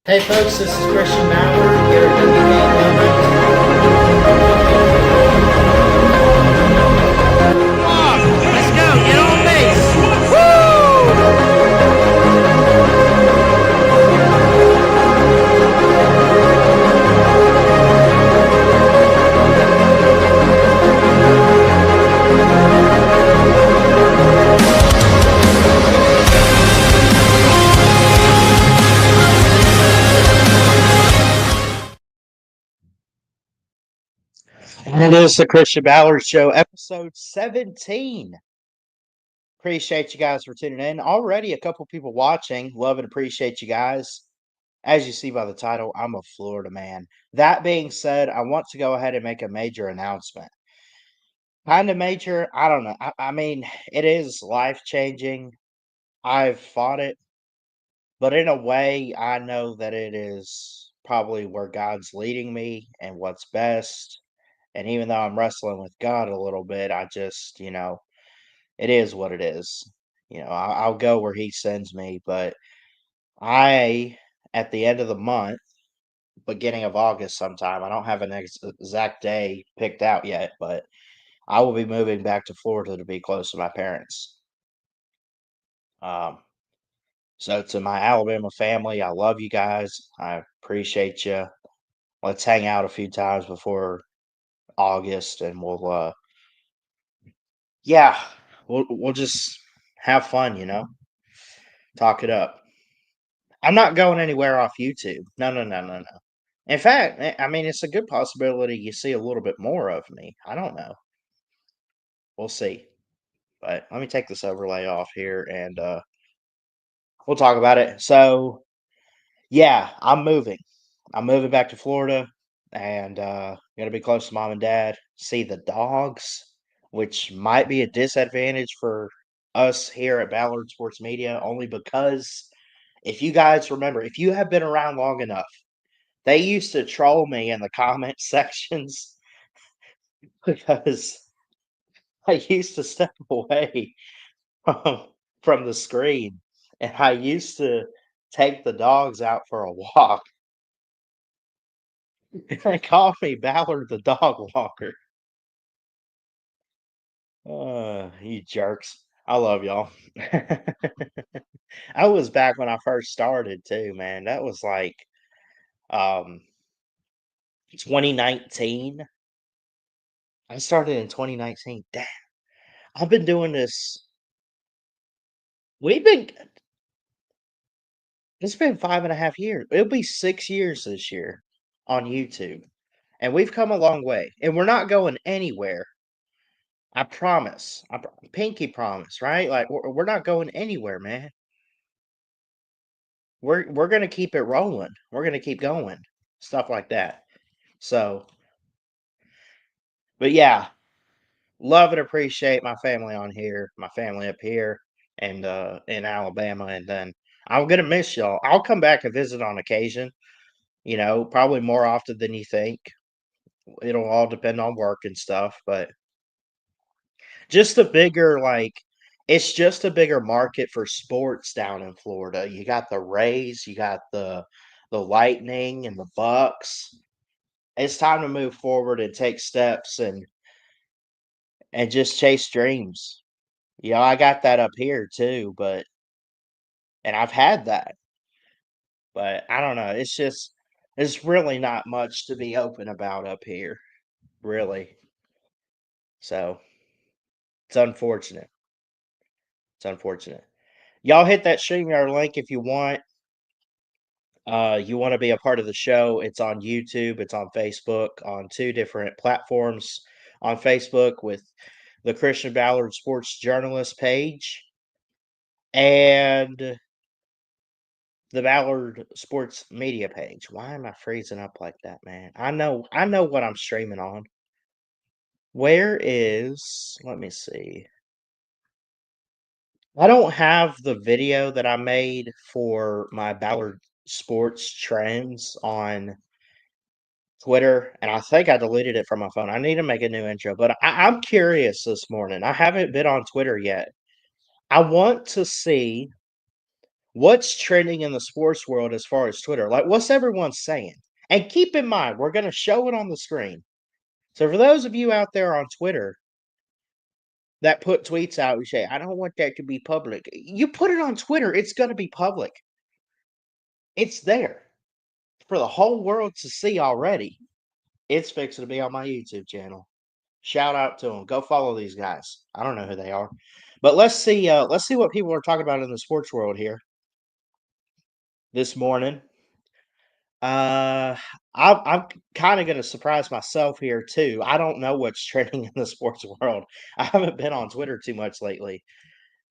Hey folks, this is Christian Ballard here at Let's go. Get on base. And it is the Christian Ballard Show, episode 17. Appreciate you guys for tuning in. Already a couple people watching. Love and appreciate you guys. As you see by the title, I'm a Florida man. That being said, I want to go ahead and make a major announcement. Kind of major, I don't know. I mean, it is life changing. I've fought it, but in a way, I know that it is probably where God's leading me and what's best. And even though I'm wrestling with God a little bit, I just, it is what it is. I'll go where He sends me. But at the end of the month, beginning of August sometime, I don't have an exact day picked out yet, but I will be moving back to Florida to be close to my parents. Um, so to my Alabama family, I love you guys. I appreciate you. Let's hang out a few times before August, and yeah, we'll just have fun, talk it up. I'm not going anywhere off YouTube. No, no, no, no, no. In fact, I mean, it's a good possibility you see a little bit more of me. I don't know. We'll see. But let me take this overlay off here and we'll talk about it. So, yeah, I'm moving. I'm moving back to Florida and gonna be close to mom and dad. See the dogs, which might be a disadvantage for us here at Ballard Sports Media, only because if you guys remember, if you have been around long enough, they used to troll me in the comment sections because I used to step away from, from the screen and I used to take the dogs out for a walk. They called me Ballard the dog walker. You jerks. I love y'all. I was back when I first started too, man. That was like um 2019. I started in 2019. Damn. I've been doing this. We've been It's been 5.5 years. It'll be 6 years this year on YouTube. And we've come a long way. And we're not going anywhere. I promise. Pinky promise, right? Like we're not going anywhere, man. We're gonna keep it rolling. We're gonna keep going. Stuff like that. So, but yeah, love and appreciate my family on here, my family up here and in Alabama, and then I'm gonna miss y'all. I'll come back and visit on occasion, probably more often than you think. It'll all depend on work and stuff, but just a bigger it's just a bigger market for sports down in Florida. You got the Rays, you got the Lightning and the Bucks. It's time to move forward and take steps and just chase dreams. I got that up here too, and I've had that, but I don't know. It's really not much to be open about up here, really. So it's unfortunate. It's unfortunate. Y'all hit that StreamYard link if you want. You want to be a part of the show. It's on YouTube, it's on Facebook, on two different platforms. On Facebook with the Christian Ballard Sports Journalist page and the Ballard Sports Media page. Why am I freezing up like that, man? I know what I'm streaming on. Let me see. I don't have the video that I made for my Ballard Sports Trends on Twitter, and I think I deleted it from my phone. I need to make a new intro, but I'm curious this morning. I haven't been on Twitter yet. I want to see What's trending in the sports world as far as Twitter? Like, what's everyone saying? And keep in mind, we're going to show it on the screen. So for those of you out there on Twitter that put tweets out and say, I don't want that to be public. You put it on Twitter, it's going to be public. It's there for the whole world to see already. It's fixing to be on my YouTube channel. Shout out to them. Go follow these guys. I don't know who they are. But let's see what people are talking about in the sports world here this morning. I'm kind of going to surprise myself here too. I don't know what's trending in the sports world. I haven't been on Twitter too much lately.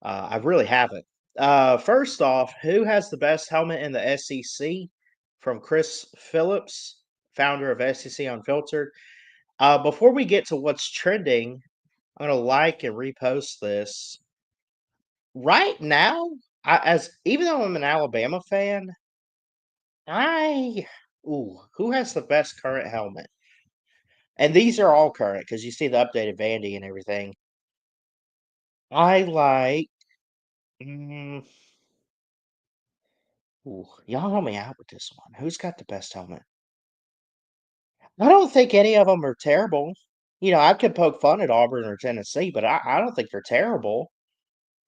I really haven't. First off, who has the best helmet in the SEC? From Chris Phillips, founder of SEC Unfiltered. Before we get to what's trending, I'm going to like and repost this. Right now, even though I'm an Alabama fan, who has the best current helmet? And these are all current because you see the updated Vandy and everything. I like. Y'all help me out with this one. Who's got the best helmet? I don't think any of them are terrible. I could poke fun at Auburn or Tennessee, but I don't think they're terrible.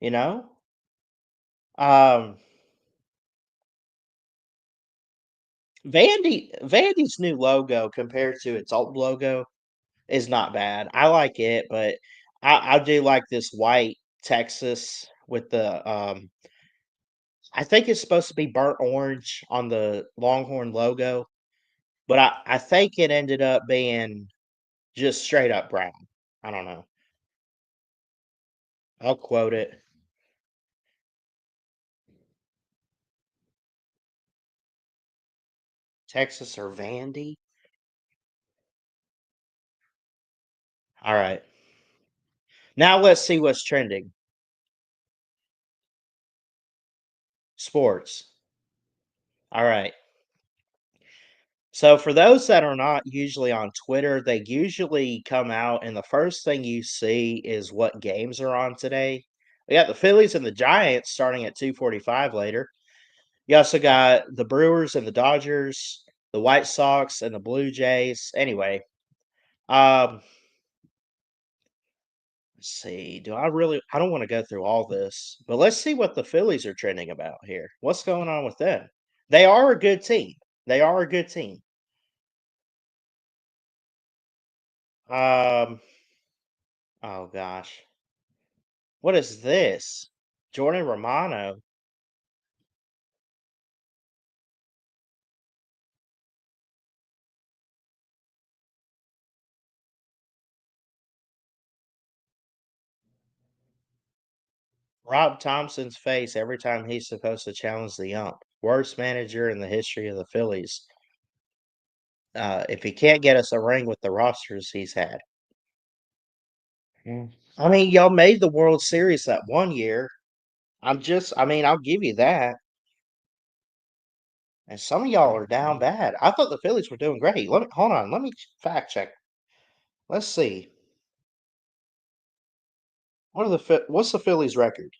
You know, um, Vandy's new logo compared to its old logo is not bad. I like it, but I do like this white Texas with the I think it's supposed to be burnt orange on the Longhorn logo, but I think it ended up being just straight up brown. I don't know. I'll quote it. Texas or Vandy. All right. Now let's see what's trending. Sports. All right. So for those that are not usually on Twitter, they usually come out and the first thing you see is what games are on today. We got the Phillies and the Giants starting at 2:45 later. You also got the Brewers and the Dodgers, the White Sox and the Blue Jays. Anyway, let's see. I don't want to go through all this, but let's see what the Phillies are trending about here. What's going on with them? They are a good team. They are a good team. Um, oh gosh. What is this? Jordan Romano. Rob Thompson's face every time he's supposed to challenge the ump. Worst manager in the history of the Phillies. If he can't get us a ring with the rosters he's had. I mean, y'all made the World Series that one year. I'll give you that. And some of y'all are down bad. I thought the Phillies were doing great. Hold on. Let me fact check. Let's see. What's the Phillies record?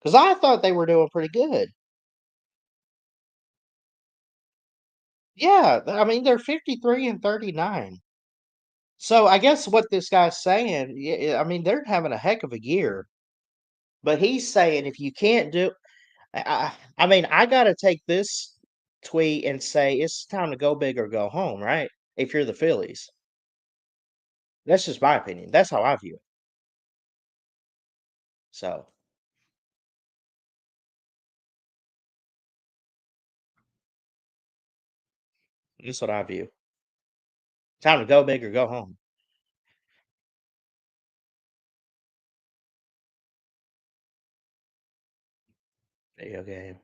Because I thought they were doing pretty good. Yeah, I mean they're 53 and 39. So I guess what this guy's saying, I mean they're having a heck of a year, but he's saying if you can't do, I mean I got to take this tweet and say it's time to go big or go home, right? If you're the Phillies, that's just my opinion. That's how I view it. So that's what I view. Time to go big or go home. Video game.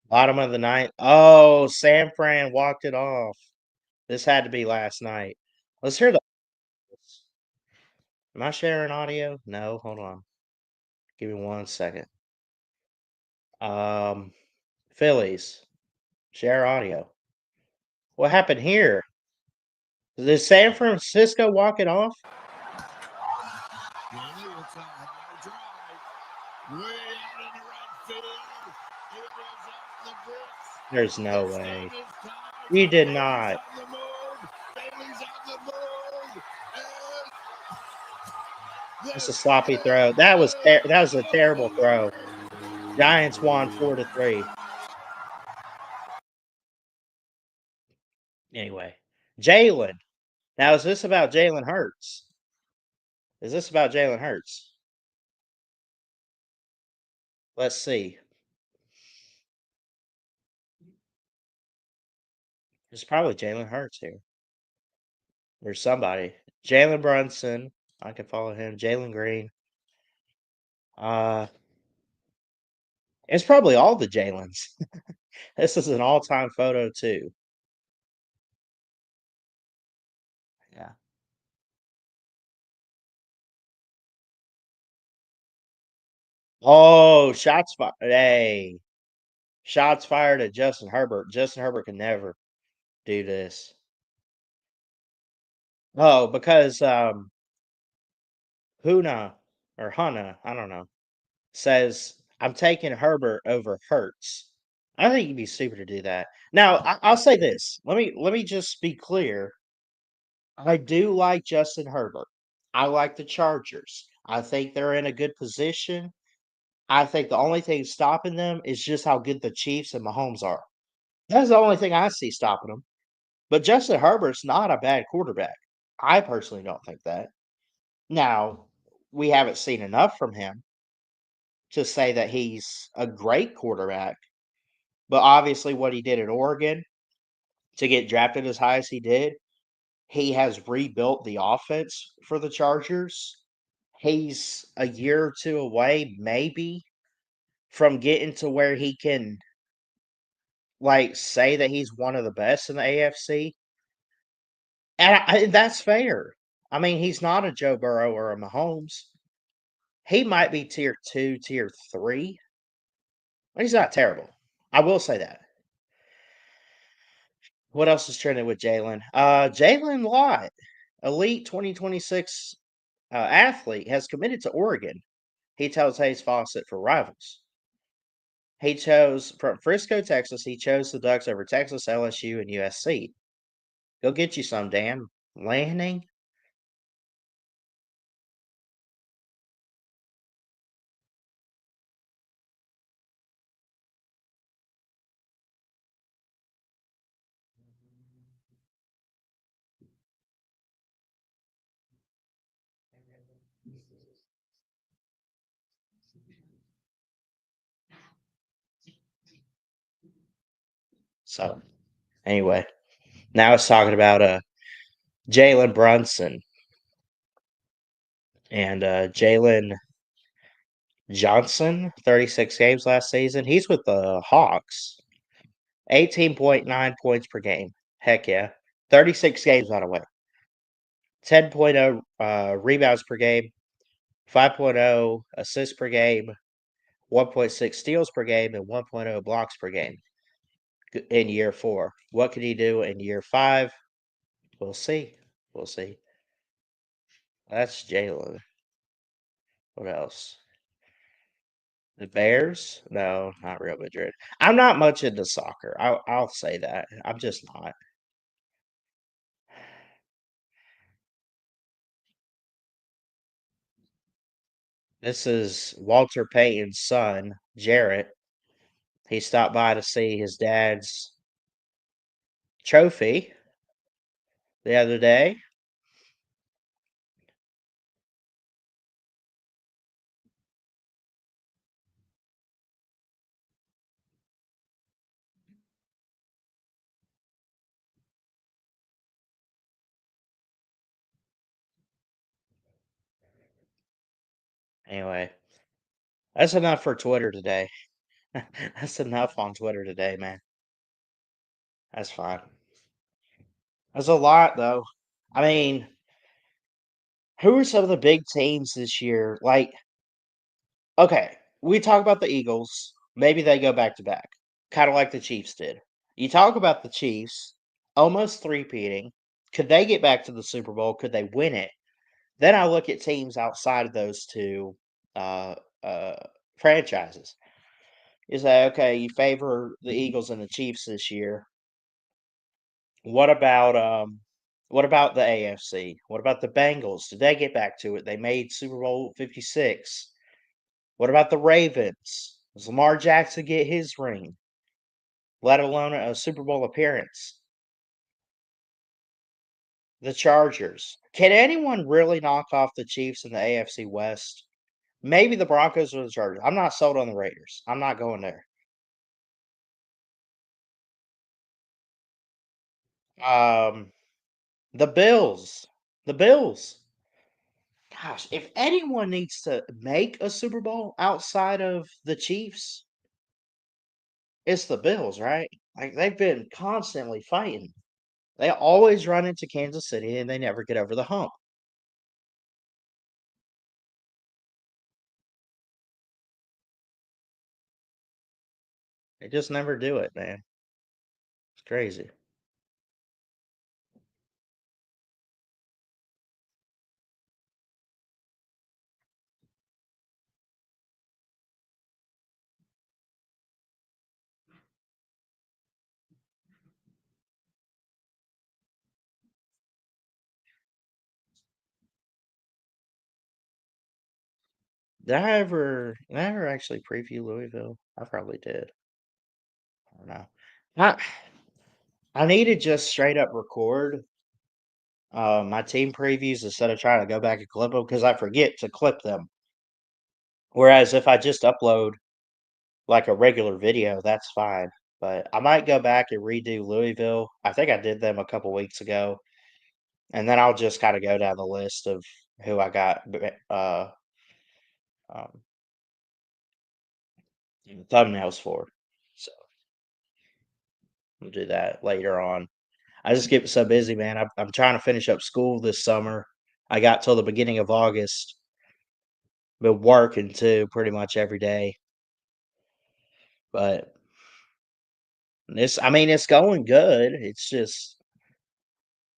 Bottom of the ninth. Oh, San Fran walked it off. This had to be last night. Let's hear the. Am I sharing audio? No, hold on. Give me 1 second. Um, Phillies, share audio. What happened here? Did San Francisco walk it off? There's no way. You did not. That's a sloppy throw. That was a terrible throw. Giants won 4-3. Anyway, Jalen. Now, is this about Jalen Hurts? Is this about Jalen Hurts? Let's see. It's probably Jalen Hurts here. There's somebody. Jalen Brunson. I can follow him. Jalen Green. It's probably all the Jalen's. This is an all-time photo too. Yeah. Oh, shots fired. Hey. Shots fired at Justin Herbert. Justin Herbert can never do this. Oh, because Huna or Hana, I don't know, says I'm taking Herbert over Hurts. I think you'd be stupid to do that. Now, I'll say this. Let me just be clear. I do like Justin Herbert. I like the Chargers. I think they're in a good position. I think the only thing stopping them is just how good the Chiefs and Mahomes are. That's the only thing I see stopping them. But Justin Herbert's not a bad quarterback. I personally don't think that. Now, we haven't seen enough from him to say that he's a great quarterback, but obviously what he did at Oregon to get drafted as high as he did, he has rebuilt the offense for the Chargers. He's a year or two away, maybe, from getting to where he can say that he's one of the best in the AFC. And that's fair. I mean, he's not a Joe Burrow or a Mahomes. He might be tier 2, tier 3, but he's not terrible. I will say that. What else is trending with Jalen? Jalen Lott, elite 2026 athlete, has committed to Oregon. He tells Hayes Fawcett for Rivals. He chose from Frisco, Texas. He chose the Ducks over Texas, LSU, and USC. Go get you some, Dan Lanning. So, anyway, now it's talking about Jalen Brunson and Jalen Johnson, 36 games last season. He's with the Hawks. 18.9 points per game. Heck yeah. 36 games, by the way. 10.0 rebounds per game. 5.0 assists per game. 1.6 steals per game. And 1.0 blocks per game in year 4. What could he do in year 5? We'll see. We'll see. That's Jalen. What else? The Bears? No, not Real Madrid. I'm not much into soccer. I'll say that. I'm just not. This is Walter Payton's son, Jarrett. He stopped by to see his dad's trophy the other day. Anyway, that's enough for Twitter today. That's enough on Twitter today, man. That's fine. That's a lot, though. I mean, who are some of the big teams this year? Okay, we talk about the Eagles. Maybe they go back to back, kind of like the Chiefs did. You talk about the Chiefs almost three-peating. Could they get back to the Super Bowl? Could they win it? Then I look at teams outside of those two uh, franchises. You say, okay, you favor the Eagles and the Chiefs this year. What about what about the AFC? What about the Bengals? Did they get back to it? They made Super Bowl 56. What about the Ravens? Does Lamar Jackson get his ring, let alone a Super Bowl appearance? The Chargers. Can anyone really knock off the Chiefs in the AFC West? Maybe the Broncos or the Chargers. I'm not sold on the Raiders. I'm not going there. Um, the Bills. The Bills. Gosh, if anyone needs to make a Super Bowl outside of the Chiefs, it's the Bills, right? Like they've been constantly fighting. They always run into Kansas City and they never get over the hump. They just never do it, man. It's crazy. Did I ever actually preview Louisville? I probably did. I don't know. I I need to just straight up record my team previews instead of trying to go back and clip them because I forget to clip them. Whereas if I just upload like a regular video, that's fine. But I might go back and redo Louisville. I think I did them a couple weeks ago, and then I'll just kind of go down the list of who I got um, thumbnails for. So we'll do that later on. I just get so busy, man. I'm trying to finish up school this summer. I got till the beginning of August. Been working too, pretty much every day. But I mean, it's going good. It's just,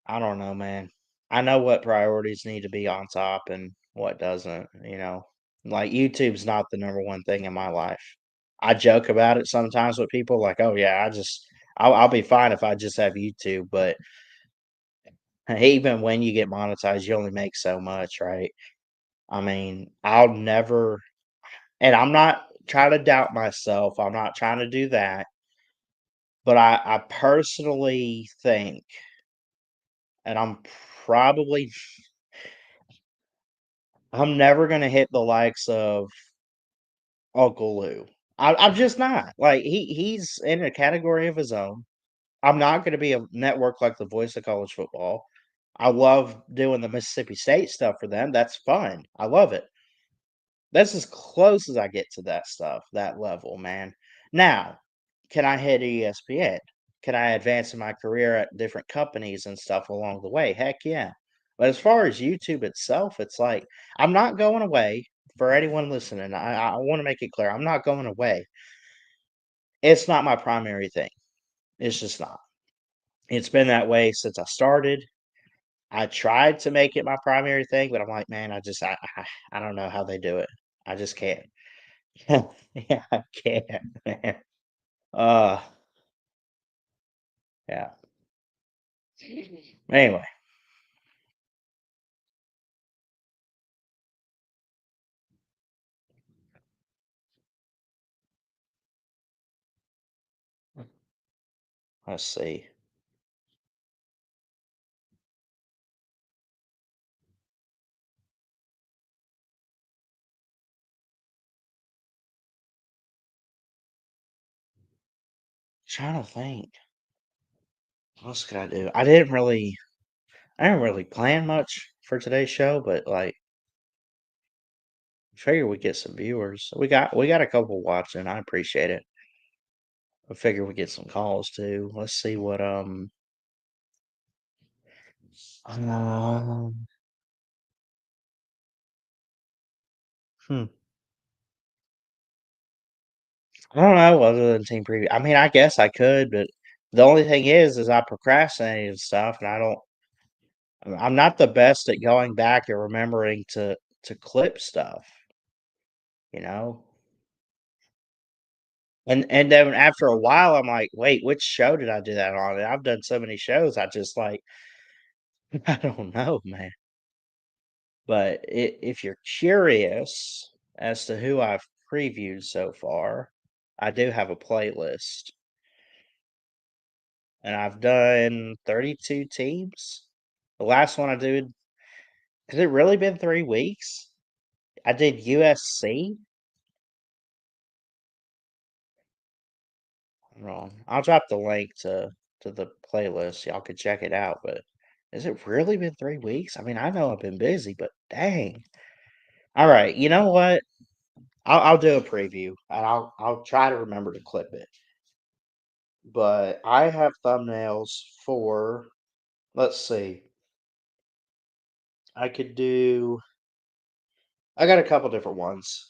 I don't know, man. I know what priorities need to be on top and what doesn't, you know. Like YouTube's not the number one thing in my life. I joke about it sometimes with people, like, "Oh yeah, I'll be fine if I just have YouTube." But even when you get monetized, you only make so much, right? I mean, I'll never, and I'm not trying to doubt myself. I'm not trying to do that, but I personally think, and probably I'm never gonna hit the likes of Uncle Lou. I'm just not. Like he's in a category of his own. I'm not gonna be a network like the voice of college football. I love doing the Mississippi State stuff for them. That's fun. I love it. That's as close as I get to that stuff, that level, man. Now, can I hit ESPN? Can I advance in my career at different companies and stuff along the way? Heck yeah. But as far as YouTube itself, it's like I'm not going away. For anyone listening, I want to make it clear I'm not going away. It's not my primary thing. It's just not. It's been that way since I started. I tried to make it my primary thing, but I'm like, man, I don't know how they do it. I just can't. Yeah, I can't, man. Uh, yeah. Anyway, let's see. Trying to think. What else could I do? I didn't really plan much for today's show, but like, I figure we get some viewers. We got a couple watching. I appreciate it. I figure we get some calls too. Let's see what um hmm. I don't know other than team preview. I mean, I guess I could, but the only thing is I procrastinate and stuff, and I'm not the best at going back and remembering to clip stuff, you know? And then after a while, I'm like, "Wait, which show did I do that on?" And I've done so many shows, I just, like, I don't know, man. But if you're curious as to who I've previewed so far, I do have a playlist, and I've done 32 teams. The last one I did, has it really been 3 weeks? I did USC. Hold on. I'll drop the link to the playlist. Y'all can check it out, but has it really been 3 weeks? I mean, I know I've been busy, but dang. All right, you know what? I'll do a preview, and I'll try to remember to clip it. But I have thumbnails for, let's see. I could do I got a couple different ones.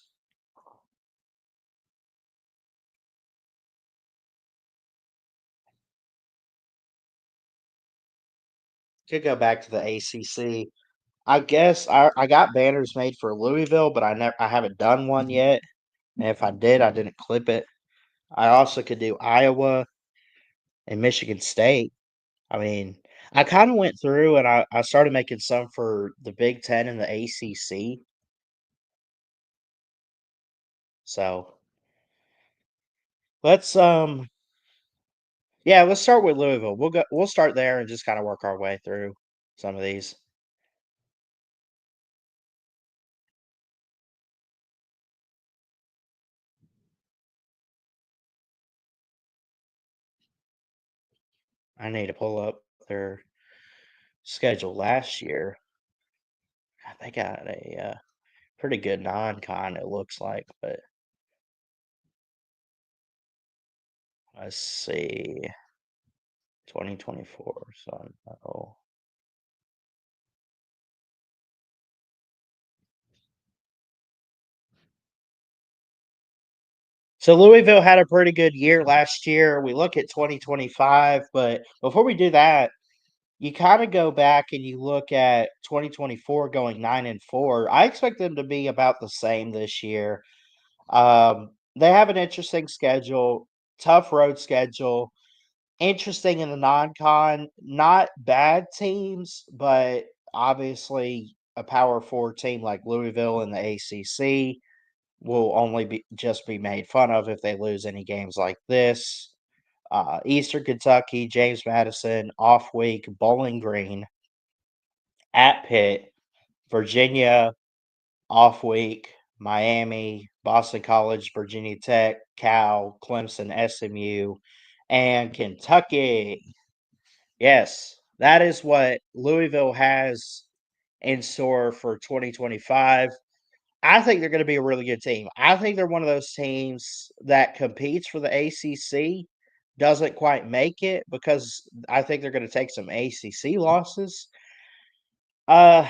Could go back to the ACC. I guess I got banners made for Louisville, but I haven't done one yet. And if I did, I didn't clip it. I also could do Iowa and Michigan State. I mean, I kind of went through and I started making some for the Big Ten and the ACC. So let's yeah, let's start with Louisville. We'll start there and just kind of work our way through some of these. I need to pull up their schedule last year. They got a pretty good non-con, it looks like, but let's see. 2024. So no. So Louisville had a pretty good year last year. We look at 2025, but before we do that, you kind of go back and you look at 2024 going 9-4. I expect them to be about the same this year. They have an interesting schedule, tough road schedule, interesting in the non-con, not bad teams, but obviously a power four team like Louisville in the ACC will only be just be made fun of if they lose any games like this. Eastern Kentucky, James Madison, off week, Bowling Green, at Pitt, Virginia, off week, Miami, Boston College, Virginia Tech, Cal, Clemson, SMU, and Kentucky. Yes, that is what Louisville has in store for 2025. I think they're going to be a really good team. I think they're one of those teams that competes for the ACC, doesn't quite make it because I think they're going to take some ACC losses. Uh,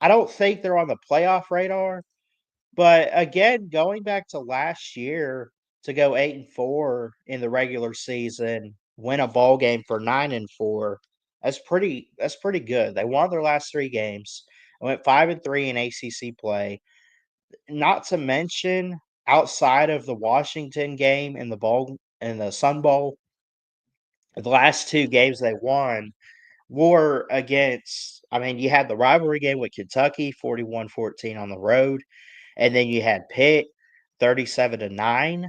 I don't think they're on the playoff radar, but again, going back to last year to go 8-4 in the regular season, win a ball game for 9-4, that's pretty good. They won their last 3 games. Went 5-3 in ACC play. Not to mention, outside of the Washington game and the Sun Bowl, the last 2 games they won were against, I mean, you had the rivalry game with Kentucky, 41-14 on the road, and then you had Pitt, 37-9.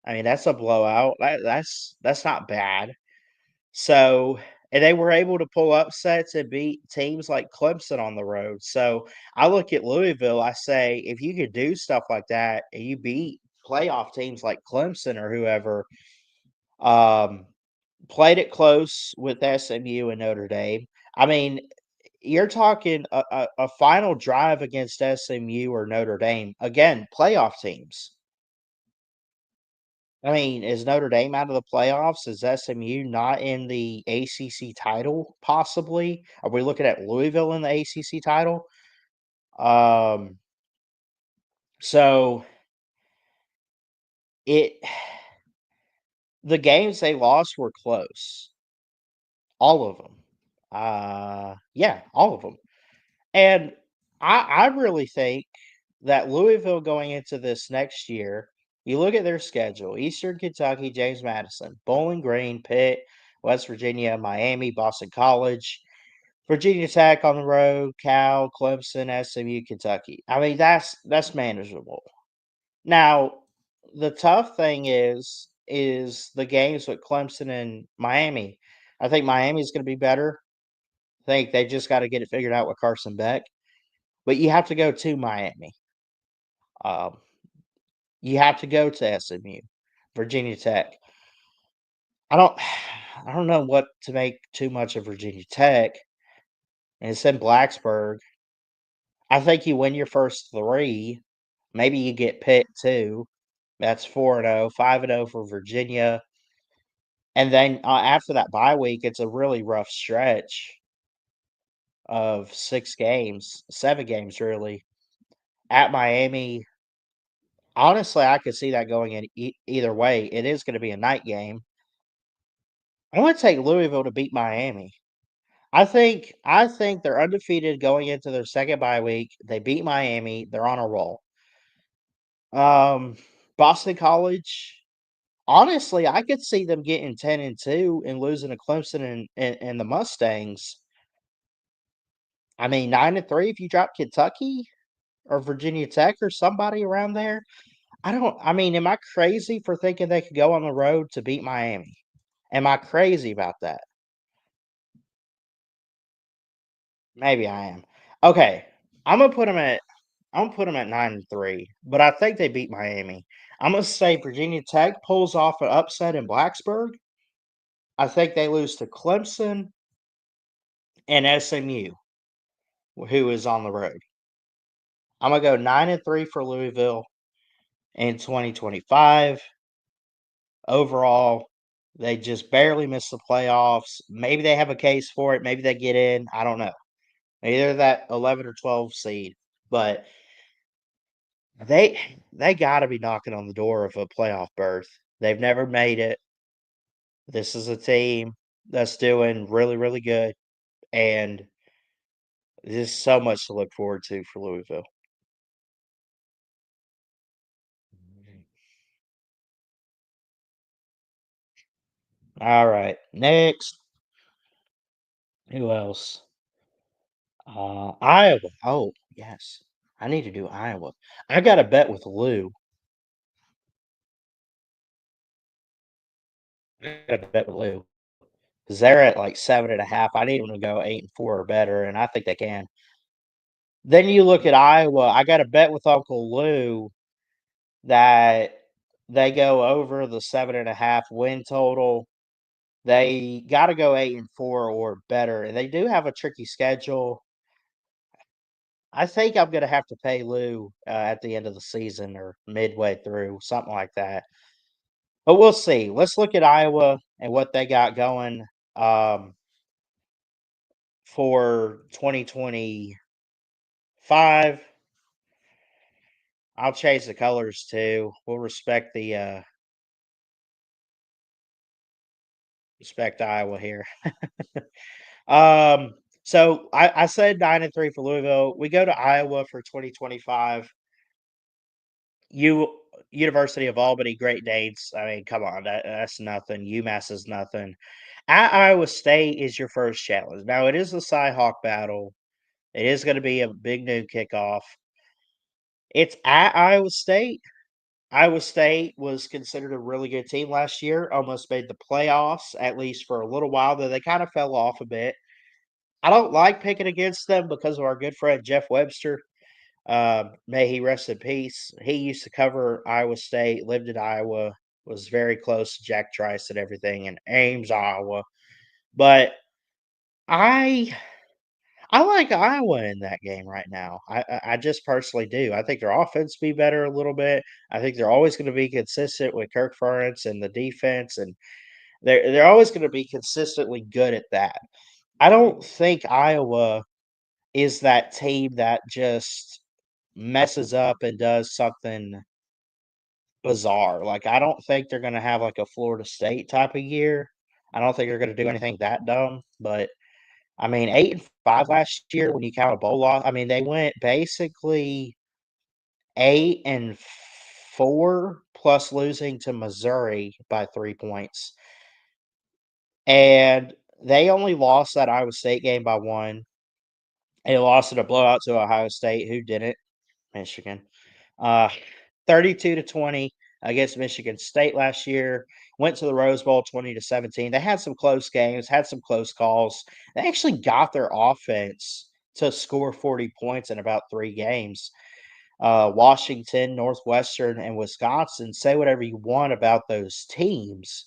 I mean, that's a blowout. That's not bad. So, and they were able to pull upsets and beat teams like Clemson on the road. So, I look at Louisville, I say, if you could do stuff like that and you beat playoff teams like Clemson or whoever, um, played it close with SMU and Notre Dame. I mean, you're talking a final drive against SMU or Notre Dame. Again, playoff teams. I mean, is Notre Dame out of the playoffs? Is SMU not in the ACC title, possibly? Are we looking at Louisville in the ACC title? Um, so it the games they lost were close. All of them. Yeah, all of them. And I really think that Louisville going into this next year, You look at their schedule: Eastern Kentucky, James Madison, Bowling Green, Pitt, West Virginia, Miami, Boston College, Virginia Tech on the road, Cal, Clemson, SMU, Kentucky. I mean, that's manageable. Now, the tough thing is the games with Clemson and Miami. I think Miami's going to be better. I think they just got to get it figured out with Carson Beck. But you have to go to Miami. Um, you have to go to SMU, Virginia Tech. I don't, I don't know what to make too much of Virginia Tech, and it's in Blacksburg. I think you win your first three. Maybe you get Pitt too. That's 4-0, 5-0 for Virginia. And then after that bye week, it's a really rough stretch of 6 games, 7 games really. At Miami, honestly, I could see that going in either way. It is going to be a night game. I want to take Louisville to beat Miami. I think they're undefeated going into their second bye week. They beat Miami. They're on a roll. Um, Boston College. Honestly, I could see them getting 10-2 and losing to Clemson and the Mustangs. I mean, 9-3 if you drop Kentucky or Virginia Tech or somebody around there. I mean, am I crazy for thinking they could go on the road to beat Miami? Am I crazy about that? Maybe I am. Okay, I'm gonna put them at I'm gonna put them at 9-3, but I think they beat Miami. I'm gonna say Virginia Tech pulls off an upset in Blacksburg. I think they lose to Clemson and SMU, who is on the road. I'm gonna go 9-3 for Louisville in 2025. Overall, they just barely missed the playoffs. Maybe they have a case for it. Maybe they get in. I don't know. Maybe they're that 11 or 12 seed, but they got to be knocking on the door of a playoff berth. They've never made it. This is a team that's doing really, really good, and there's so much to look forward to for Louisville. All right, next. Who else? Iowa. Oh, yes. I need to do Iowa. I got a bet with Lou. I got a bet with Lou because they're at like 7.5. I need them to go 8-4 or better, and I think they can. Then you look at Iowa. I got a bet with Uncle Lou that they go over the 7.5 win total. They got to go 8-4 or better, and they do have a tricky schedule. I think I'm gonna have to pay Lou at the end of the season or midway through, something like that. But we'll see. Let's look at Iowa and what they got going um, for 2025. I'll change the colors too. We'll respect Iowa here. So I said 9-3 for Louisville. We go to Iowa for 2025. U University of Albany, Great Danes. I mean, come on, that's nothing. UMass is nothing. At Iowa State is your first challenge. Now it is the Cy-Hawk battle. It is going to be a big noon kickoff. It's at Iowa State. Iowa State was considered a really good team last year. Almost made the playoffs, at least for a little while. Though they kind of fell off a bit. I don't like picking against them because of our good friend Jeff Webster. May he rest in peace. He used to cover Iowa State, lived in Iowa, was very close to Jack Trice and everything in Ames, Iowa. But I I like Iowa in that game right now. I just personally do. I think their offense be better a little bit. I think they're always going to be consistent with Kirk Ferentz and the defense, and they're always going to be consistently good at that. I don't think Iowa is that team that just messes up and does something bizarre. Like, I don't think they're gonna have, like, a Florida State type of year. I don't think they're gonna do anything that dumb, but, I mean, 8-5 last year when you count a bowl loss. I mean, they went basically 8-4 plus losing to Missouri by 3 points. And they only lost that Iowa State game by 1. They lost in a blowout to Ohio State, who didn't? Michigan. Uh, 32-20 against Michigan State last year. Went to the Rose Bowl 20-17. They had some close games, had some close calls. They actually got their offense to score 40 points in about 3 games. Washington, Northwestern, and Wisconsin, say whatever you want about those teams,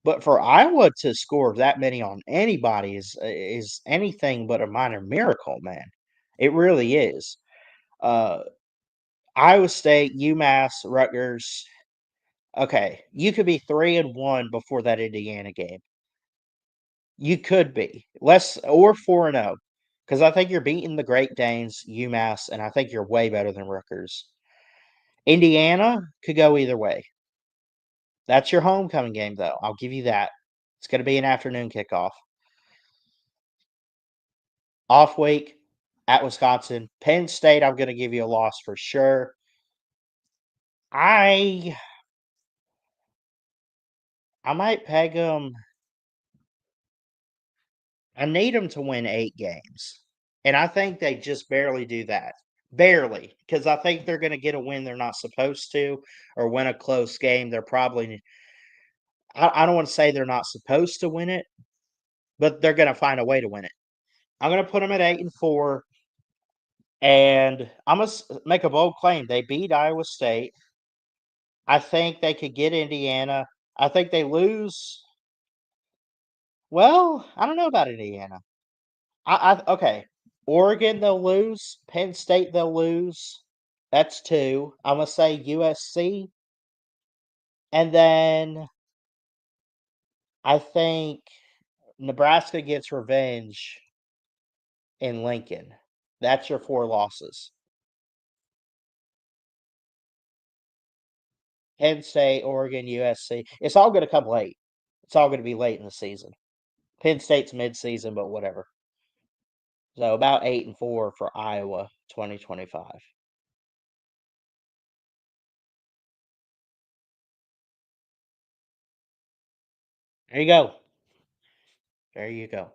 but for Iowa to score that many on anybody is anything but a minor miracle, man. It really is. Uh, Iowa State, UMass, Rutgers. Okay, you could be 3-1 before that Indiana game. You could be less or 4-0 because I think you're beating the Great Danes, UMass, and I think you're way better than Rutgers. Indiana could go either way. That's your homecoming game, though. I'll give you that. It's going to be an afternoon kickoff. Off week at Wisconsin. Penn State, I'm going to give you a loss for sure. I might peg them. I need them to win 8 games, and I think they just barely do that. Barely, because I think they're going to get a win they're not supposed to, or win a close game. They're probably. I don't want to say they're not supposed to win it, but they're going to find a way to win it. I'm going to put them at 8-4. And I must make a bold claim. They beat Iowa State. I think they could get Indiana. I think they lose. Well, I don't know about Indiana. Okay. Oregon they'll lose. Penn State they'll lose. That's 2. I'm gonna say USC. And then I think Nebraska gets revenge in Lincoln. That's your 4 losses. Penn State, Oregon, USC. It's all gonna come late. It's all gonna be late in the season. Penn State's midseason, but whatever. So about 8-4 for Iowa 2025. There you go. There you go.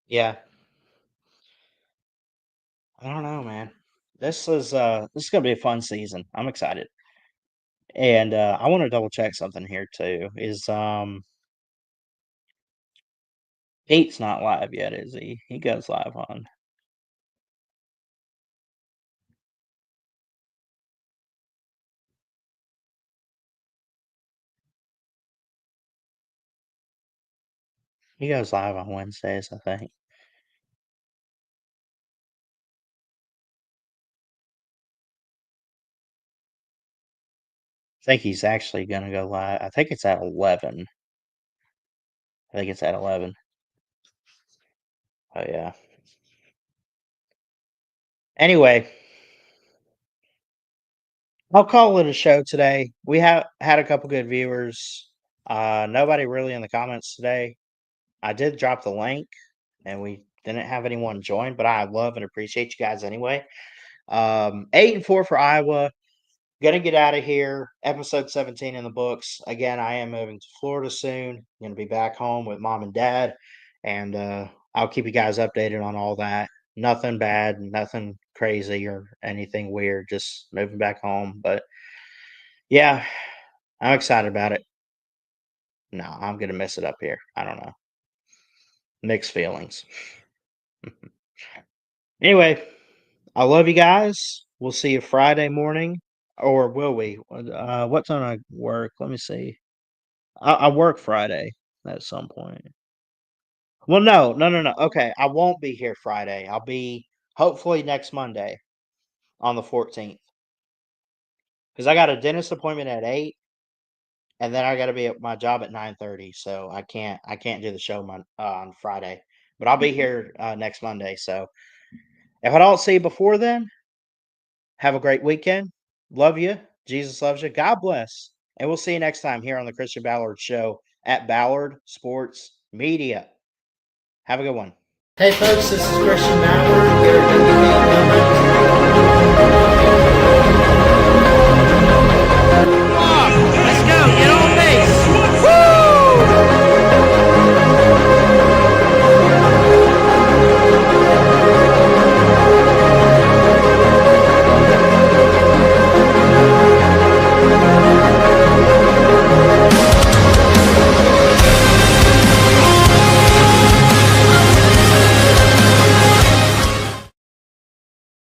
Yeah. I don't know, man. This is gonna be a fun season. I'm excited. And I want to double check something here too. Is Pete's not live yet, is he? He goes live on. He goes live on Wednesdays, I think. I think he's actually gonna go live. I think it's at 11. I think it's at 11. Oh yeah. Anyway, I'll call it a show today. We have had a couple good viewers. Nobody really in the comments today. I did drop the link, and we didn't have anyone join, but I love and appreciate you guys anyway. 8-4 for Iowa. Gonna get out of here. Episode 17 in the books. Again, I am moving to Florida soon. Gonna be back home with mom and dad, and I'll keep you guys updated on all that. Nothing bad, nothing crazy or anything weird. Just moving back home. But yeah, I'm excited about it. No, I'm gonna mess it up here. I don't know. Mixed feelings. Anyway, I love you guys. We'll see you Friday morning, or will we? What time I work? Let me see. I work Friday at some point. Well, no, no, no, no. Okay, I won't be here Friday. I'll be hopefully next Monday on the 14th because I got a dentist appointment at 8, and then I got to be at my job at 9:30. So I can't do the show on Friday, but I'll be here next Monday. So if I don't see you before then, have a great weekend. Love you. Jesus loves you. God bless. And we'll see you next time here on the Christian Ballard Show at Ballard Sports Media. Have a good one. Hey, folks, this is Christian Ballard here at WK Moment.